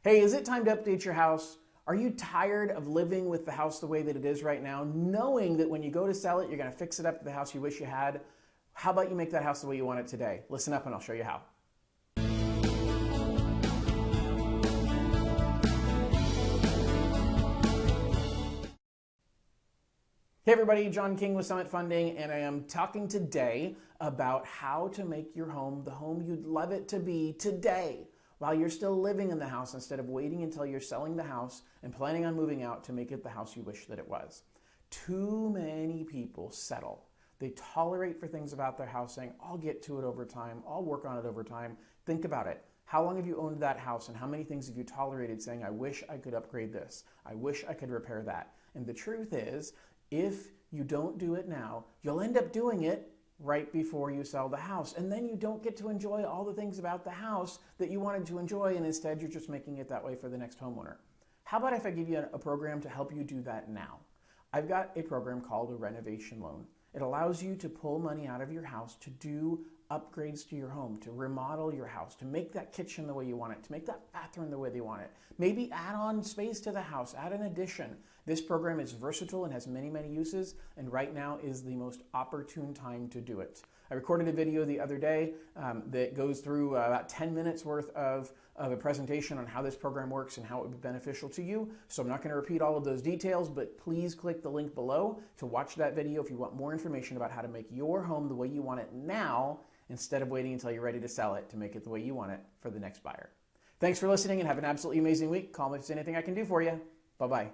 Hey, is it time to update your house? Are you tired of living with the house the way that it is right now, knowing that when you go to sell it, you're going to fix it up to the house you wish you had? How about you make that house the way you want it today? Listen up and I'll show you how. Hey everybody, John King with Summit Funding, and I am talking today about how to make your home the home you'd love it to be today, while you're still living in the house instead of waiting until you're selling the house and planning on moving out to make it the house you wish that it was. Too many people settle. They tolerate for things about their house, saying, I'll get to it over time, I'll work on it over time. Think about it. How long have you owned that house, and how many things have you tolerated saying, I wish I could upgrade this, I wish I could repair that? And the truth is, if you don't do it now, you'll end up doing it right before you sell the house. And then you don't get to enjoy all the things about the house that you wanted to enjoy, and instead you're just making it that way for the next homeowner. How about if I give you a program to help you do that now? I've got a program called a renovation loan. It allows you to pull money out of your house to do upgrades to your home, to remodel your house, to make that kitchen the way you want it, to make that bathroom the way they want it. Maybe add on space to the house, add an addition. This program is versatile and has many, many uses, and right now is the most opportune time to do it. I recorded a video the other day that goes through about 10 minutes worth of a presentation on how this program works and how it would be beneficial to you. So I'm not going to repeat all of those details, but please click the link below to watch that video if you want more information about how to make your home the way you want it now, instead of waiting until you're ready to sell it to make it the way you want it for the next buyer. Thanks for listening and have an absolutely amazing week. Call me if there's anything I can do for you. Bye-bye.